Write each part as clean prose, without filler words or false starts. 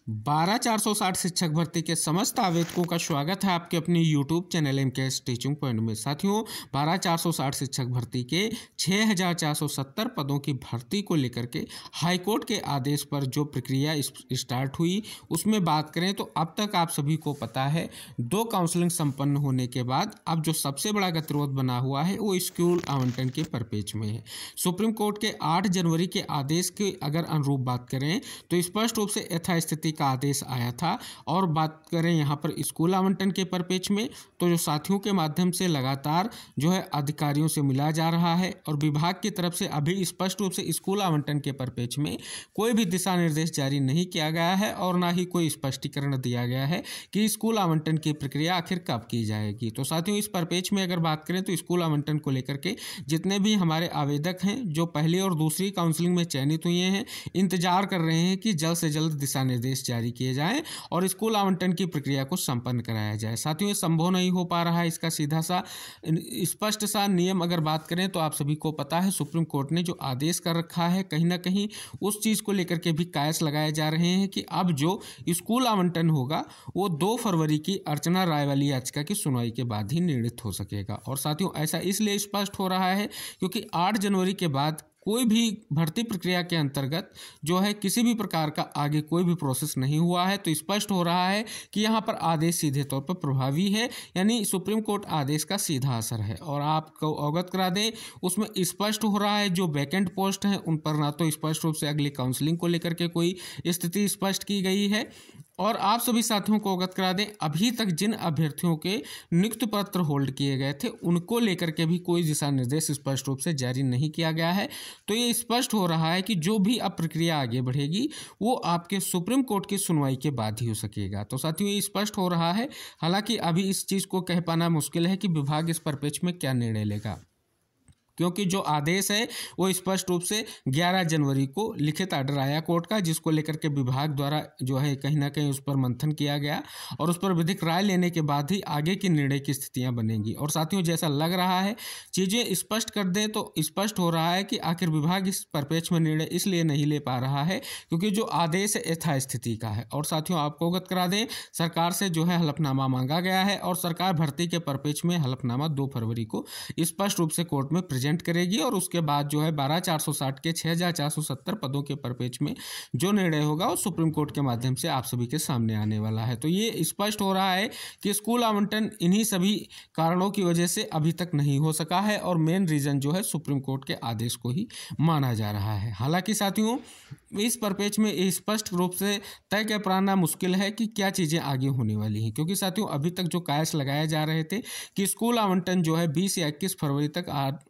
12460 शिक्षक भर्ती के समस्त आवेदकों का स्वागत है आपके अपनी YouTube channel MKS teaching point में। साथियों, 12460 शिक्षक भर्ती के 6470 पदों की भर्ती को लेकर के हाईकोर्ट के आदेश पर जो प्रक्रिया स्टार्ट हुई उसमें बात करें तो अब तक आप सभी को पता है 2 काउंसलिंग संपन्न होने के बाद अब जो सबसे बड़ा गतिरोध बना हुआ है वो स्कूल आवंटन के परिपेक्ष में है। सुप्रीम कोर्ट के 8 जनवरी के आदेश के अगर अनुरूप बात करें तो स्पष्ट रूप से यथास्थिति का आदेश आया था। और बात करें यहाँ पर स्कूल आवंटन के परिपेक्ष में तो जो साथियों के माध्यम से लगातार जो है अधिकारियों से मिला जा रहा है और विभाग की तरफ से अभी स्पष्ट रूप से स्कूल आवंटन के परिपेक्ष में कोई भी दिशा निर्देश जारी नहीं किया गया है और ना ही कोई स्पष्टीकरण दिया गया है कि स्कूल आवंटन की प्रक्रिया आखिर कब की जाएगी। तो साथियों, इस परिपेक्ष में अगर बात करें तो स्कूल आवंटन को लेकर के जितने भी हमारे आवेदक हैं जो पहली और दूसरी काउंसलिंग में चयनित हुए हैं इंतजार कर रहे हैं कि जल्द से जल्द दिशा निर्देश जारी किए जाएं और स्कूल आवंटन की प्रक्रिया को संपन्न कराया जाए। साथियों, ये संभव नहीं हो पा रहा है। इसका सीधा सा स्पष्ट सा नियम अगर बात करें तो आप सभी को पता है सुप्रीम कोर्ट ने जो आदेश कर रखा है कहीं ना कहीं उस चीज़ को लेकर के भी कयास लगाए जा रहे हैं कि अब जो स्कूल आवंटन होगा वो 2 फरवरी की अर्चना राय वाली याचिका की सुनवाई के बाद ही निर्णित हो सकेगा। और साथियों, ऐसा इसलिए स्पष्ट हो रहा है क्योंकि 8 जनवरी के बाद कोई भी भर्ती प्रक्रिया के अंतर्गत जो है किसी भी प्रकार का आगे कोई भी प्रोसेस नहीं हुआ है। तो स्पष्ट हो रहा है कि यहाँ पर आदेश सीधे तौर पर प्रभावी है, यानी सुप्रीम कोर्ट आदेश का सीधा असर है। और आपको अवगत करा दें, उसमें स्पष्ट हो रहा है जो वैकेंट पोस्ट हैं उन पर ना तो स्पष्ट रूप से अगली काउंसलिंग को लेकर के कोई स्थिति स्पष्ट की गई है और आप सभी साथियों को अवगत करा दें अभी तक जिन अभ्यर्थियों के नियुक्ति पत्र होल्ड किए गए थे उनको लेकर के भी कोई दिशा निर्देश स्पष्ट रूप से जारी नहीं किया गया है। तो ये स्पष्ट हो रहा है कि जो भी अब प्रक्रिया आगे बढ़ेगी वो आपके सुप्रीम कोर्ट की सुनवाई के बाद ही हो सकेगा। तो साथियों, ये स्पष्ट हो रहा है। हालांकि अभी इस चीज़ को कह पाना मुश्किल है कि विभाग इस परिपेक्ष में क्या निर्णय लेगा, क्योंकि जो आदेश है वो स्पष्ट रूप से 11 जनवरी को लिखित आर्डर आया कोर्ट का, जिसको लेकर के विभाग द्वारा जो है कहीं ना कहीं उस पर मंथन किया गया और उस पर विधिक राय लेने के बाद ही आगे की निर्णय की स्थितियां बनेंगी। और साथियों, जैसा लग रहा है चीज़ें स्पष्ट कर दें तो स्पष्ट हो रहा है कि आखिर विभाग इस परिपेक्ष में निर्णय इसलिए नहीं ले पा रहा है क्योंकि जो आदेश है यथास्थिति का है। और साथियों, आपको अवगत करा दें सरकार से जो है हलफनामा मांगा गया है और सरकार भर्ती के परिपेक्ष में हलफनामा 2 फरवरी को स्पष्ट रूप से कोर्ट में करेगी और उसके बाद जो है 12460 के 6470 पदों के परिपेक्ष में जो निर्णय होगा वो सुप्रीम कोर्ट के माध्यम से आप सभी के सामने आने वाला है। तो ये स्पष्ट हो रहा है कि स्कूल आवंटन इन्हीं सभी कारणों की वजह से अभी तक नहीं हो सका है और मेन रीजन जो है सुप्रीम कोर्ट के आदेश को ही माना जा रहा है। हालांकि साथियों, इस परिपेक्ष में स्पष्ट रूप से तय कर पाना मुश्किल है कि क्या चीज़ें आगे होने वाली हैं, क्योंकि साथियों अभी तक जो कयास लगाए जा रहे थे कि स्कूल आवंटन जो है 20 या 21 फरवरी तक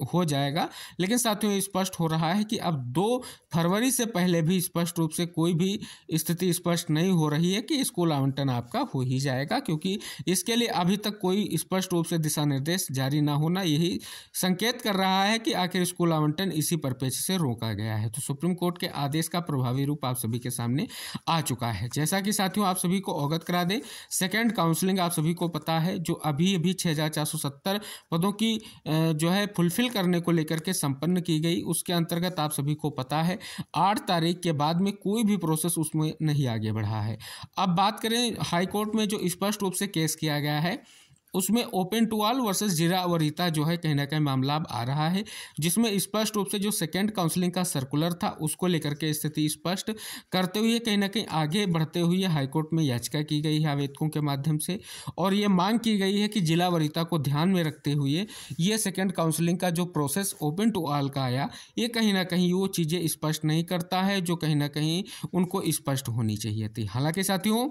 हो जाएगा, लेकिन साथियों स्पष्ट हो रहा है कि अब 2 फरवरी से पहले भी स्पष्ट रूप से कोई भी स्थिति स्पष्ट नहीं हो रही है कि स्कूल आवंटन आपका हो ही जाएगा, क्योंकि इसके लिए अभी तक कोई स्पष्ट रूप से दिशा निर्देश जारी ना होना यही संकेत कर रहा है कि आखिर स्कूल आवंटन इसी परिपेक्ष से रोका गया है। तो सुप्रीम कोर्ट के आदेश का प्रभावी रूप आप सभी के सामने आ चुका है। जैसा कि साथियों आप सभी को अवगत करा दें, सेकंड काउंसलिंग आप सभी को पता है जो अभी 6470 पदों की जो है फुलफिल करने को लेकर के संपन्न की गई, उसके अंतर्गत आप सभी को पता है 8 तारीख के बाद में कोई भी प्रोसेस उसमें नहीं आगे बढ़ा है। अब बात करें हाई कोर्ट में जो स्पष्ट रूप से केस किया गया है उसमें ओपन टू ऑल वर्सेस जीरा और रीता जो है कहीं ना कहीं मामला आ रहा है, जिसमें स्पष्ट रूप से जो सेकंड काउंसलिंग का सर्कुलर था उसको लेकर के स्थिति स्पष्ट करते हुए कहीं ना कहीं आगे बढ़ते हुए हाईकोर्ट में याचिका की गई है आवेदकों के माध्यम से और ये मांग की गई है कि जिला व रीता को ध्यान में रखते हुए ये सेकेंड काउंसलिंग का जो प्रोसेस ओपन टू ऑल का आया ये कहीं ना कहीं वो चीज़ें स्पष्ट नहीं करता है जो कहीं ना कहीं उनको स्पष्ट होनी चाहिए थी। हालांकि साथियों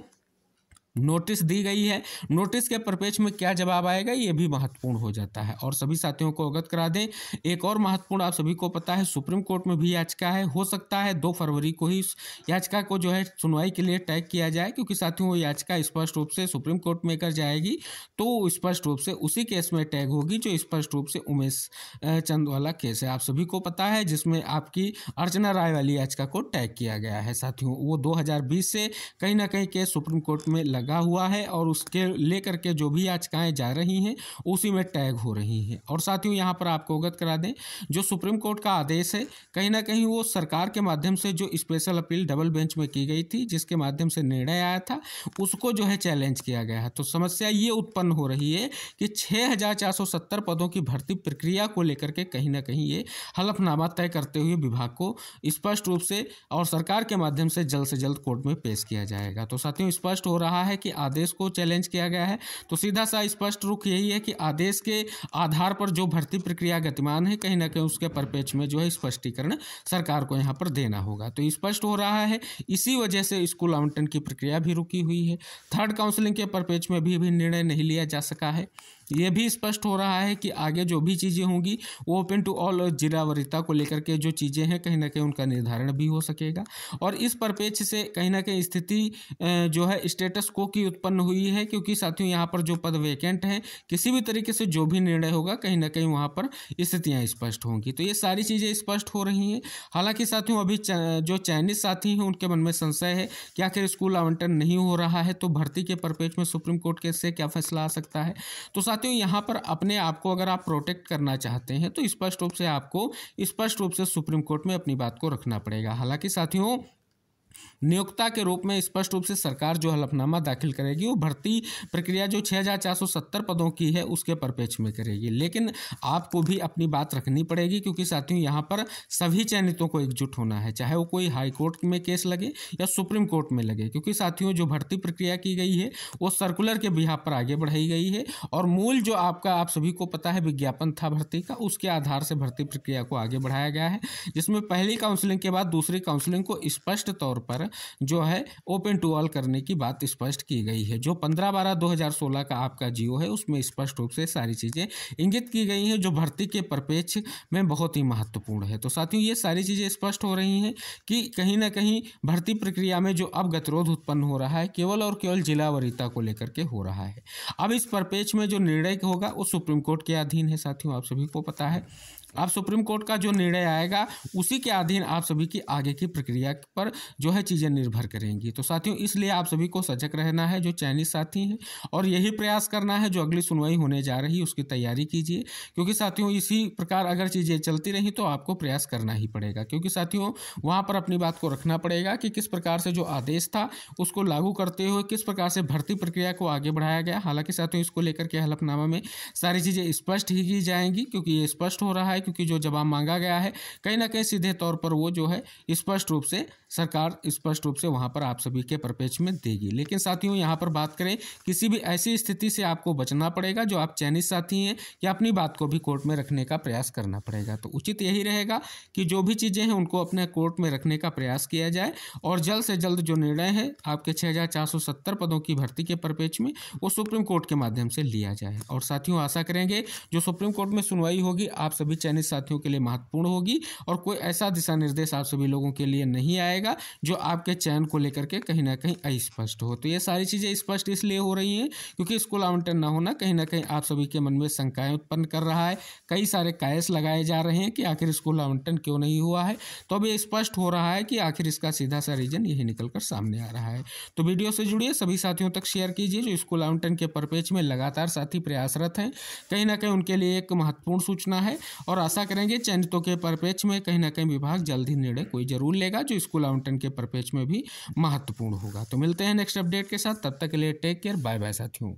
नोटिस दी गई है, नोटिस के परिपेक्ष में क्या जवाब आएगा ये भी महत्वपूर्ण हो जाता है। और सभी साथियों को अवगत करा दें, एक और महत्वपूर्ण आप सभी को पता है सुप्रीम कोर्ट में भी याचिका है, हो सकता है 2 फरवरी को ही याचिका को जो है सुनवाई के लिए टैग किया जाए, क्योंकि साथियों वो याचिका स्पष्ट रूप से सुप्रीम कोर्ट में कर जाएगी तो स्पष्ट रूप से उसी केस में टैग होगी जो स्पष्ट रूप से उमेश चंद वाला केस है, आप सभी को पता है, जिसमें आपकी अर्चना राय वाली याचिका को टैग किया गया है। साथियों वो 2020 से कहीं ना कहीं केस सुप्रीम कोर्ट में लग लगा हुआ है और उसके लेकर के जो भी याचिकाएं जा रही हैं उसी में टैग हो रही हैं। और साथियों यहाँ पर आपको अवगत करा दें, जो सुप्रीम कोर्ट का आदेश है कहीं ना कहीं वो सरकार के माध्यम से जो स्पेशल अपील डबल बेंच में की गई थी, जिसके माध्यम से निर्णय आया था, उसको जो है चैलेंज किया गया है। तो समस्या ये उत्पन्न हो रही है कि 6470 पदों की भर्ती प्रक्रिया को लेकर के कहीं ना कहीं ये हलफनामा तय करते हुए विभाग को स्पष्ट रूप से और सरकार के माध्यम से जल्द कोर्ट में पेश किया जाएगा। तो साथियों स्पष्ट हो रहा है कि आदेश को चैलेंज किया गया है। तो सीधा सा स्पष्ट रुख यही है कि आदेश के आधार पर जो भर्ती प्रक्रिया गतिमान है कहीं ना कहीं उसके परिप्रेक्ष्य में जो है स्पष्टीकरण सरकार को यहाँ पर देना होगा। तो स्पष्ट हो रहा है, इसी वजह से स्कूल आवंटन की प्रक्रिया भी रुकी हुई है। थर्ड काउंसलिंग के परिप्रेक्ष्य में भी निर्णय नहीं लिया जा सका है। ये भी स्पष्ट हो रहा है कि आगे जो भी चीज़ें होंगी वो ओपन टू ऑल और जिला वरीयता को लेकर के जो चीज़ें हैं कहीं ना कहीं उनका निर्धारण भी हो सकेगा। और इस परिप्रेक्ष्य से कहीं ना कहीं स्थिति जो है स्टेटस को की उत्पन्न हुई है, क्योंकि साथियों यहाँ पर जो पद वैकेंट हैं किसी भी तरीके से जो भी निर्णय होगा कहीं ना कहीं वहाँ पर स्थितियाँ स्पष्ट होंगी। तो ये सारी चीज़ें स्पष्ट हो रही हैं। हालांकि साथियों अभी जो चयनित साथी हैं उनके मन में संशय है कि आखिर स्कूल आवंटन नहीं हो रहा है तो भर्ती के परिप्रेक्ष्य में सुप्रीम कोर्ट के से क्या फैसला आ सकता है। तो साथियों यहाँ पर अपने आप को अगर आप प्रोटेक्ट करना चाहते हैं तो स्पष्ट रूप से सुप्रीम कोर्ट में अपनी बात को रखना पड़ेगा। हालांकि साथियों नियोक्ता के रूप में स्पष्ट रूप से सरकार जो हलफनामा दाखिल करेगी वो भर्ती प्रक्रिया जो 6470 पदों की है उसके परिप्रेक्ष्य में करेगी, लेकिन आपको भी अपनी बात रखनी पड़ेगी, क्योंकि साथियों यहाँ पर सभी चयनितों को एकजुट होना है, चाहे वो कोई हाई कोर्ट में केस लगे या सुप्रीम कोर्ट में लगे। क्योंकि साथियों जो भर्ती प्रक्रिया की गई है वो सर्कुलर के बिहाफ पर आगे बढ़ाई गई है और मूल जो आपका आप सभी को पता है विज्ञापन था भर्ती का, उसके आधार से भर्ती प्रक्रिया को आगे बढ़ाया गया है, जिसमें पहली काउंसलिंग के बाद दूसरी काउंसलिंग को स्पष्ट तौर पर जो है ओपन टू ऑल करने की बात स्पष्ट की गई है। जो 15/12/2016 का आपका जियो है उसमें स्पष्ट रूप से सारी चीज़ें इंगित की गई हैं जो भर्ती के परिप्रेक्ष्य में बहुत ही महत्वपूर्ण है। तो साथियों ये सारी चीज़ें स्पष्ट हो रही हैं कि कहीं ना कहीं भर्ती प्रक्रिया में जो अब गतिरोध उत्पन्न हो रहा है केवल और केवल जिला वरीयता को लेकर के हो रहा है। अब इस परिप्रेक्ष्य में जो निर्णय होगा वो सुप्रीम कोर्ट के अधीन है। साथियों आप सभी को पता है, अब सुप्रीम कोर्ट का जो निर्णय आएगा उसी के अधीन आप सभी की आगे की प्रक्रिया पर जो है चीज़ें निर्भर करेंगी। तो साथियों इसलिए आप सभी को सजग रहना है जो चयनित साथी हैं, और यही प्रयास करना है जो अगली सुनवाई होने जा रही है उसकी तैयारी कीजिए, क्योंकि साथियों इसी प्रकार अगर चीज़ें चलती रहीं तो आपको प्रयास करना ही पड़ेगा। क्योंकि साथियों वहाँ पर अपनी बात को रखना पड़ेगा कि किस प्रकार से जो आदेश था उसको लागू करते हुए किस प्रकार से भर्ती प्रक्रिया को आगे बढ़ाया गया। हालांकि साथियों इसको लेकर के हलफनामा में सारी चीज़ें स्पष्ट ही की जाएंगी, क्योंकि ये स्पष्ट हो रहा है, क्योंकि जो जवाब मांगा गया है कहीं ना कहीं सीधे तौर पर वो जो है स्पष्ट रूप से सरकार स्पष्ट रूप से वहां पर आप सभी के परिप्रेक्ष्य में देगी। लेकिन साथियों यहां पर बात करें किसी भी ऐसी स्थिति से आपको बचना पड़ेगा जो आप चयनित साथी हैं या अपनी बात को भी कोर्ट में रखने का प्रयास करना पड़ेगा। तो उचित यही रहेगा कि जो भी चीज़ें हैं उनको अपने कोर्ट में रखने का प्रयास किया जाए और जल्द से जल्द जो निर्णय है आपके 6470 पदों की भर्ती के परिप्रेक्ष्य में वो सुप्रीम कोर्ट के माध्यम से लिया जाए। और साथियों आशा करेंगे जो सुप्रीम कोर्ट में सुनवाई होगी आप सभी चयनित साथियों के लिए महत्वपूर्ण होगी और कोई ऐसा दिशा निर्देश आप सभी लोगों के लिए नहीं आएगा जो आपके चयन को लेकर के कहीं ना कहीं अस्पष्ट हो। तो ये सारी चीज़ें स्पष्ट इसलिए हो रही हैं क्योंकि स्कूल आवंटन ना होना कहीं ना कहीं आप सभी के मन में शंकाएं उत्पन्न कर रहा है। कई सारे कयास लगाए जा रहे हैं कि आखिर स्कूल आवंटन क्यों नहीं हुआ है, तो अब ये स्पष्ट हो रहा है कि आखिर इसका सीधा सा रीजन यही निकल कर सामने आ रहा है। तो वीडियो से जुड़िए, सभी साथियों तक शेयर कीजिए जो स्कूल आवंटन के परिप्रेक्ष्य में लगातार साथी प्रयासरत हैं। कहीं ना कहीं उनके लिए एक महत्वपूर्ण सूचना है और आशा करेंगे चयनितों के परिप्रेक्ष्य में कहीं ना कहीं विभाग जल्द ही निर्णय कोई जरूर लेगा जो स्कूल आवंटन के परिप्रेक्ष्य में भी महत्वपूर्ण होगा। तो मिलते हैं नेक्स्ट अपडेट के साथ, तब तक के लिए टेक केयर, बाय बाय साथियों।